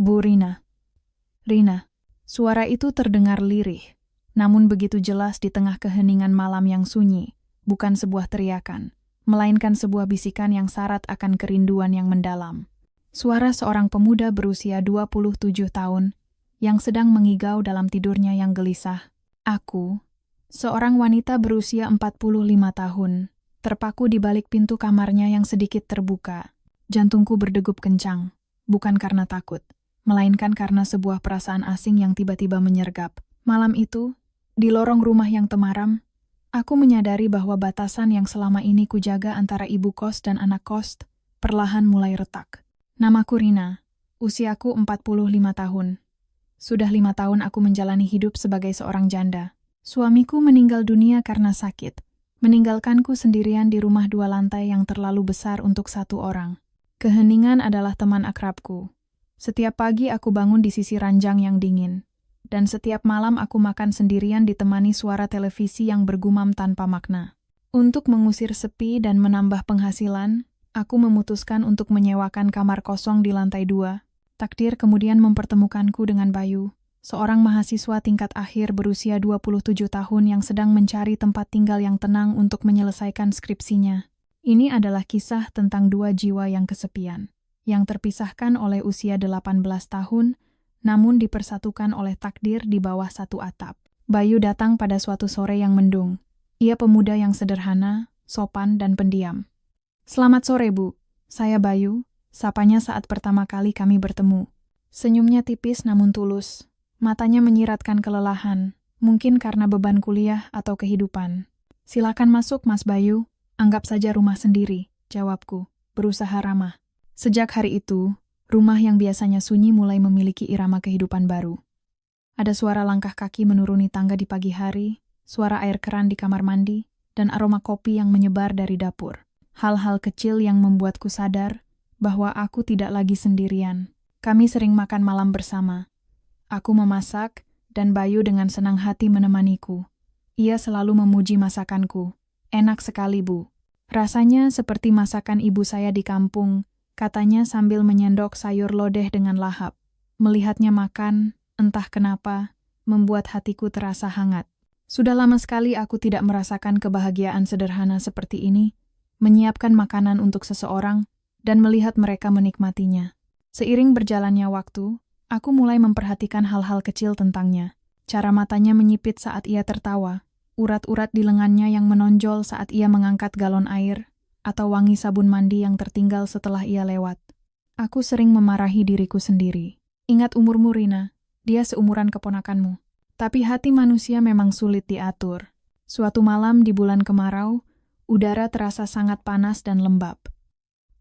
Bu Rina. Rina. Suara itu terdengar lirih, namun begitu jelas di tengah keheningan malam yang sunyi, bukan sebuah teriakan, melainkan sebuah bisikan yang syarat akan kerinduan yang mendalam. Suara seorang pemuda berusia 27 tahun, yang sedang mengigau dalam tidurnya yang gelisah. Aku, seorang wanita berusia 45 tahun, terpaku di balik pintu kamarnya yang sedikit terbuka. Jantungku berdegup kencang, bukan karena takut, melainkan karena sebuah perasaan asing yang tiba-tiba menyergap. Malam itu, di lorong rumah yang temaram, aku menyadari bahwa batasan yang selama ini kujaga antara ibu kos dan anak kos perlahan mulai retak. Namaku Rina, usiaku 45 tahun. Sudah 5 tahun aku menjalani hidup sebagai seorang janda. Suamiku meninggal dunia karena sakit, meninggalkanku sendirian di rumah 2 lantai yang terlalu besar untuk 1 orang. Keheningan adalah teman akrabku. Setiap pagi aku bangun di sisi ranjang yang dingin, dan setiap malam aku makan sendirian ditemani suara televisi yang bergumam tanpa makna. Untuk mengusir sepi dan menambah penghasilan, aku memutuskan untuk menyewakan kamar kosong di lantai 2. Takdir kemudian mempertemukanku dengan Bayu, seorang mahasiswa tingkat akhir berusia 27 tahun yang sedang mencari tempat tinggal yang tenang untuk menyelesaikan skripsinya. Ini adalah kisah tentang 2 jiwa yang kesepian, yang terpisahkan oleh usia 18 tahun, namun dipersatukan oleh takdir di bawah satu atap. Bayu datang pada suatu sore yang mendung. Ia pemuda yang sederhana, sopan, dan pendiam. "Selamat sore, Bu. Saya Bayu," sapanya saat pertama kali kami bertemu. Senyumnya tipis namun tulus. Matanya menyiratkan kelelahan, mungkin karena beban kuliah atau kehidupan. "Silakan masuk, Mas Bayu. Anggap saja rumah sendiri," jawabku, berusaha ramah. Sejak hari itu, rumah yang biasanya sunyi mulai memiliki irama kehidupan baru. Ada suara langkah kaki menuruni tangga di pagi hari, suara air keran di kamar mandi, dan aroma kopi yang menyebar dari dapur. Hal-hal kecil yang membuatku sadar bahwa aku tidak lagi sendirian. Kami sering makan malam bersama. Aku memasak, dan Bayu dengan senang hati menemaniku. Ia selalu memuji masakanku. "Enak sekali, Bu. Rasanya seperti masakan ibu saya di kampung," katanya sambil menyendok sayur lodeh dengan lahap. Melihatnya makan, entah kenapa, membuat hatiku terasa hangat. Sudah lama sekali aku tidak merasakan kebahagiaan sederhana seperti ini, menyiapkan makanan untuk seseorang, dan melihat mereka menikmatinya. Seiring berjalannya waktu, aku mulai memperhatikan hal-hal kecil tentangnya. Cara matanya menyipit saat ia tertawa, urat-urat di lengannya yang menonjol saat ia mengangkat galon air, atau wangi sabun mandi yang tertinggal setelah ia lewat. Aku sering memarahi diriku sendiri. "Ingat umurmu, Rina. Dia seumuran keponakanmu." Tapi hati manusia memang sulit diatur. Suatu malam di bulan kemarau, udara terasa sangat panas dan lembab.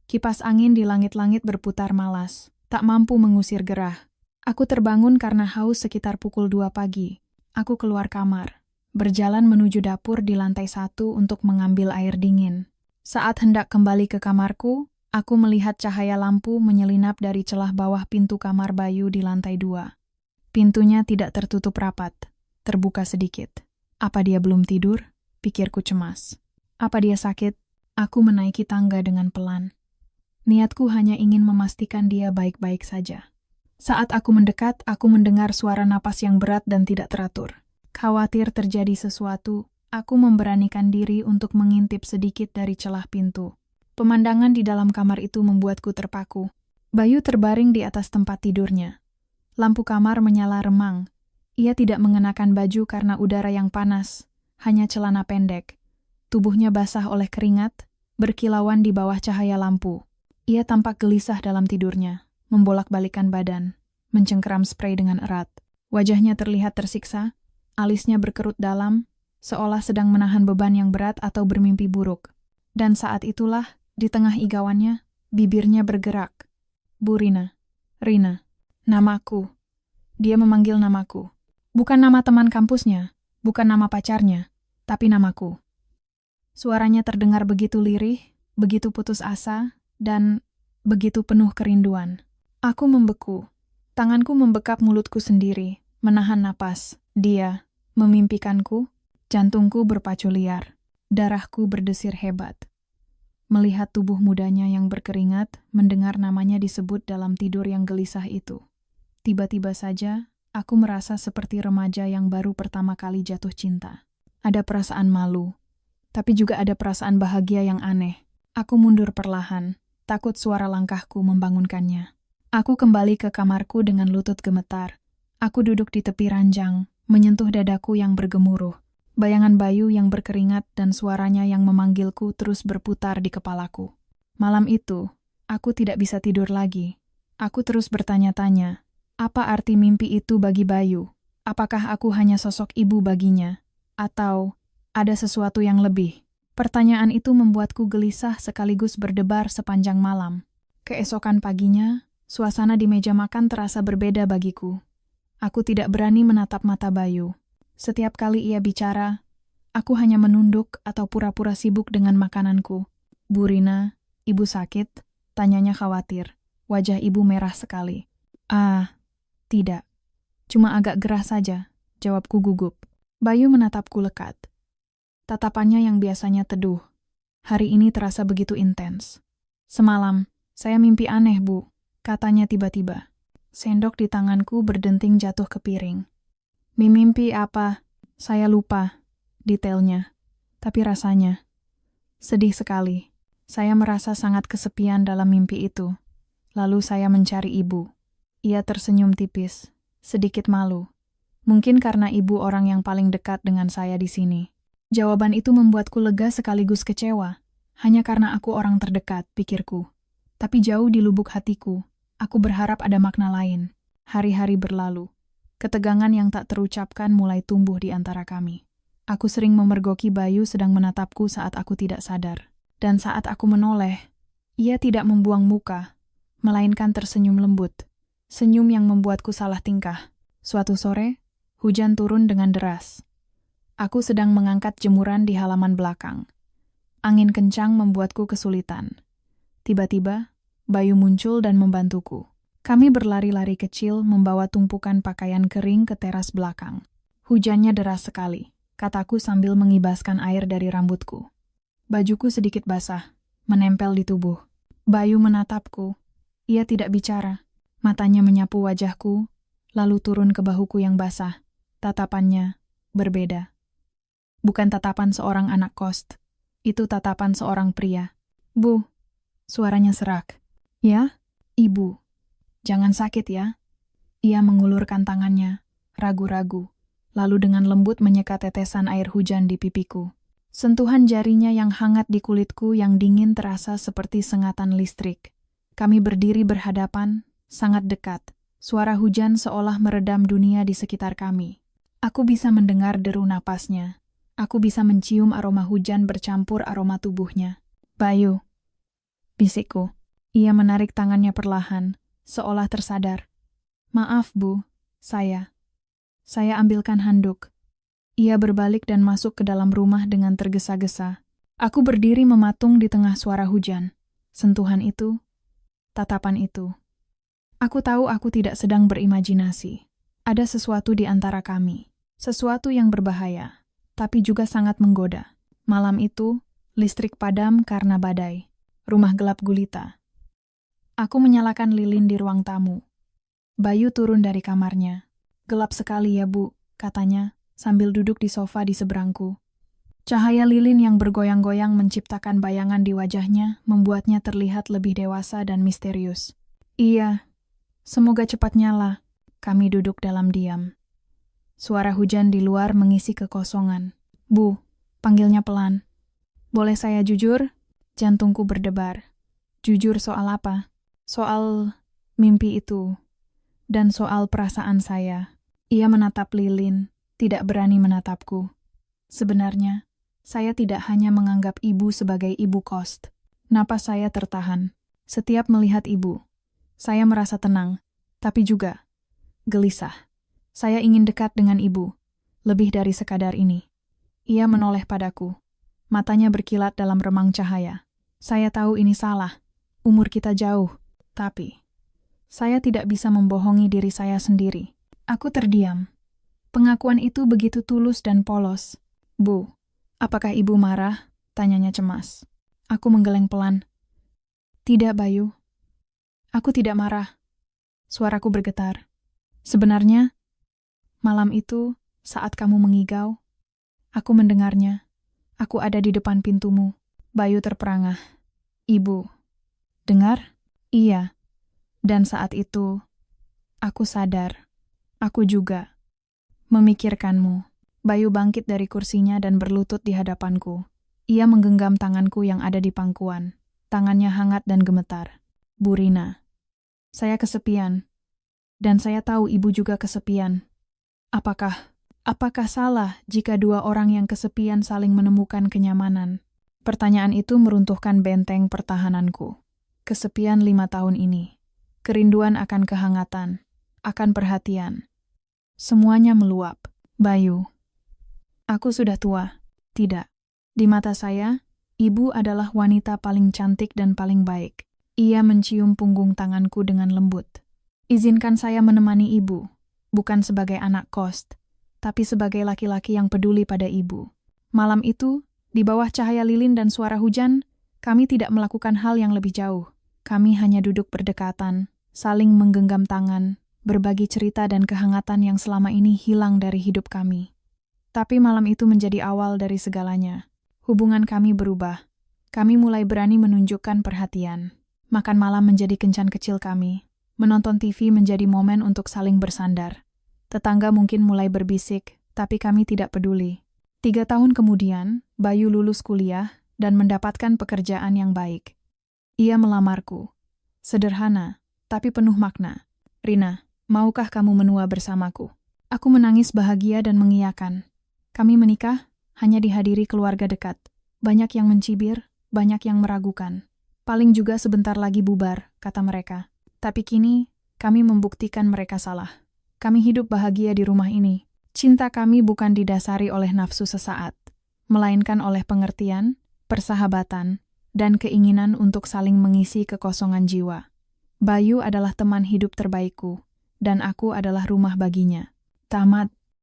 Kipas angin di langit-langit berputar malas, tak mampu mengusir gerah. Aku terbangun karena haus sekitar pukul 2 pagi. Aku keluar kamar, berjalan menuju dapur di lantai 1 untuk mengambil air dingin. Saat hendak kembali ke kamarku, aku melihat cahaya lampu menyelinap dari celah bawah pintu kamar Bayu di lantai 2. Pintunya tidak tertutup rapat, terbuka sedikit. Apa dia belum tidur? Pikirku cemas. Apa dia sakit? Aku menaiki tangga dengan pelan. Niatku hanya ingin memastikan dia baik-baik saja. Saat aku mendekat, aku mendengar suara napas yang berat dan tidak teratur. Khawatir terjadi sesuatu, aku memberanikan diri untuk mengintip sedikit dari celah pintu. Pemandangan di dalam kamar itu membuatku terpaku. Bayu terbaring di atas tempat tidurnya. Lampu kamar menyala remang. Ia tidak mengenakan baju karena udara yang panas, hanya celana pendek. Tubuhnya basah oleh keringat, berkilauan di bawah cahaya lampu. Ia tampak gelisah dalam tidurnya, membolak-balikan badan, mencengkeram spray dengan erat. Wajahnya terlihat tersiksa, alisnya berkerut dalam, seolah sedang menahan beban yang berat atau bermimpi buruk. Dan saat itulah, di tengah igauannya, bibirnya bergerak. "Bu Rina. Rina. Namaku." Dia memanggil namaku. Bukan nama teman kampusnya, bukan nama pacarnya, tapi namaku. Suaranya terdengar begitu lirih, begitu putus asa, dan begitu penuh kerinduan. Aku membeku. Tanganku membekap mulutku sendiri, menahan napas. Dia memimpikanku, jantungku berpacu liar, darahku berdesir hebat. Melihat tubuh mudanya yang berkeringat, mendengar namanya disebut dalam tidur yang gelisah itu. Tiba-tiba saja, aku merasa seperti remaja yang baru pertama kali jatuh cinta. Ada perasaan malu, tapi juga ada perasaan bahagia yang aneh. Aku mundur perlahan, takut suara langkahku membangunkannya. Aku kembali ke kamarku dengan lutut gemetar. Aku duduk di tepi ranjang, menyentuh dadaku yang bergemuruh. Bayangan Bayu yang berkeringat dan suaranya yang memanggilku terus berputar di kepalaku. Malam itu, aku tidak bisa tidur lagi. Aku terus bertanya-tanya, apa arti mimpi itu bagi Bayu? Apakah aku hanya sosok ibu baginya? Atau ada sesuatu yang lebih? Pertanyaan itu membuatku gelisah sekaligus berdebar sepanjang malam. Keesokan paginya, suasana di meja makan terasa berbeda bagiku. Aku tidak berani menatap mata Bayu. Setiap kali ia bicara, aku hanya menunduk atau pura-pura sibuk dengan makananku. "Bu Rina, ibu sakit?" tanyanya khawatir. Wajah ibu merah sekali. "Ah, tidak. Cuma agak gerah saja," jawabku gugup. Bayu menatapku lekat. Tatapannya yang biasanya teduh, hari ini terasa begitu intens. "Semalam, saya mimpi aneh, Bu," katanya tiba-tiba. Sendok di tanganku berdenting jatuh ke piring. Mimpi apa? Saya lupa detailnya, tapi rasanya sedih sekali. Saya merasa sangat kesepian dalam mimpi itu. Lalu saya mencari ibu. Ia tersenyum tipis, sedikit malu. Mungkin karena ibu orang yang paling dekat dengan saya di sini. Jawaban itu membuatku lega sekaligus kecewa. Hanya karena aku orang terdekat, pikirku. Tapi jauh di lubuk hatiku, aku berharap ada makna lain. Hari-hari berlalu. Ketegangan yang tak terucapkan mulai tumbuh di antara kami. Aku sering memergoki Bayu sedang menatapku saat aku tidak sadar. Dan saat aku menoleh, ia tidak membuang muka, melainkan tersenyum lembut. Senyum yang membuatku salah tingkah. Suatu sore, hujan turun dengan deras. Aku sedang mengangkat jemuran di halaman belakang. Angin kencang membuatku kesulitan. Tiba-tiba, Bayu muncul dan membantuku. Kami berlari-lari kecil membawa tumpukan pakaian kering ke teras belakang. "Hujannya deras sekali," kataku sambil mengibaskan air dari rambutku. Bajuku sedikit basah, menempel di tubuh. Bayu menatapku. Ia tidak bicara. Matanya menyapu wajahku, lalu turun ke bahuku yang basah. Tatapannya berbeda. Bukan tatapan seorang anak kos. Itu tatapan seorang pria. "Bu," suaranya serak. "Ya, Ibu. Jangan sakit ya." Ia mengulurkan tangannya, ragu-ragu, lalu dengan lembut menyeka tetesan air hujan di pipiku. Sentuhan jarinya yang hangat di kulitku yang dingin terasa seperti sengatan listrik. Kami berdiri berhadapan, sangat dekat. Suara hujan seolah meredam dunia di sekitar kami. Aku bisa mendengar deru napasnya. Aku bisa mencium aroma hujan bercampur aroma tubuhnya. "Bayu," bisikku. Ia menarik tangannya perlahan, seolah tersadar. "Maaf, Bu, saya ambilkan handuk." Ia berbalik dan masuk ke dalam rumah dengan tergesa-gesa. Aku berdiri mematung di tengah suara hujan. Sentuhan itu, tatapan itu. Aku tahu aku tidak sedang berimajinasi. Ada sesuatu di antara kami. Sesuatu yang berbahaya, tapi juga sangat menggoda. Malam itu, listrik padam karena badai. Rumah gelap gulita. Aku menyalakan lilin di ruang tamu. Bayu turun dari kamarnya. "Gelap sekali ya, Bu," katanya, sambil duduk di sofa di seberangku. Cahaya lilin yang bergoyang-goyang menciptakan bayangan di wajahnya, membuatnya terlihat lebih dewasa dan misterius. "Iya, semoga cepat nyala." Kami duduk dalam diam. Suara hujan di luar mengisi kekosongan. "Bu," panggilnya pelan. "Boleh saya jujur?" Jantungku berdebar. Jujur soal apa? Soal mimpi itu. Dan soal perasaan saya. Ia menatap lilin, tidak berani menatapku. Sebenarnya, saya tidak hanya menganggap ibu sebagai ibu kos. Napas saya tertahan. Setiap melihat ibu, saya merasa tenang, tapi juga gelisah. Saya ingin dekat dengan ibu, lebih dari sekadar ini. Ia menoleh padaku. Matanya berkilat dalam remang cahaya. Saya tahu ini salah. Umur kita jauh. Tapi, saya tidak bisa membohongi diri saya sendiri. Aku terdiam. Pengakuan itu begitu tulus dan polos. "Bu, apakah ibu marah?" tanyanya cemas. Aku menggeleng pelan. "Tidak, Bayu. Aku tidak marah." Suaraku bergetar. Sebenarnya, malam itu, saat kamu mengigau, aku mendengarnya. Aku ada di depan pintumu. Bayu terperangah. Ibu. Dengar? Iya. Dan saat itu, aku sadar. Aku juga. Memikirkanmu. Bayu bangkit dari kursinya dan berlutut di hadapanku. Ia menggenggam tanganku yang ada di pangkuan. Tangannya hangat dan gemetar. Bu Rina. Saya kesepian. Dan saya tahu ibu juga kesepian. Apakah salah jika dua orang yang kesepian saling menemukan kenyamanan? Pertanyaan itu meruntuhkan benteng pertahananku. Kesepian 5 tahun ini. Kerinduan akan kehangatan, akan perhatian. Semuanya meluap. Bayu. Aku sudah tua. Tidak. Di mata saya, ibu adalah wanita paling cantik dan paling baik. Ia mencium punggung tanganku dengan lembut. Izinkan saya menemani ibu, bukan sebagai anak kos, tapi sebagai laki-laki yang peduli pada ibu. Malam itu, di bawah cahaya lilin dan suara hujan, kami tidak melakukan hal yang lebih jauh. Kami hanya duduk berdekatan, saling menggenggam tangan, berbagi cerita dan kehangatan yang selama ini hilang dari hidup kami. Tapi malam itu menjadi awal dari segalanya. Hubungan kami berubah. Kami mulai berani menunjukkan perhatian. Makan malam menjadi kencan kecil kami. Menonton TV menjadi momen untuk saling bersandar. Tetangga mungkin mulai berbisik, tapi kami tidak peduli. 3 tahun kemudian, Bayu lulus kuliah dan mendapatkan pekerjaan yang baik. Ia melamarku. Sederhana, tapi penuh makna. Rina, maukah kamu menua bersamaku? Aku menangis bahagia dan mengiyakan. Kami menikah, hanya dihadiri keluarga dekat. Banyak yang mencibir, banyak yang meragukan. Paling juga sebentar lagi bubar, kata mereka. Tapi kini, kami membuktikan mereka salah. Kami hidup bahagia di rumah ini. Cinta kami bukan didasari oleh nafsu sesaat, melainkan oleh pengertian, persahabatan, dan keinginan untuk saling mengisi kekosongan jiwa. Bayu adalah teman hidup terbaikku, dan aku adalah rumah baginya. Tamat.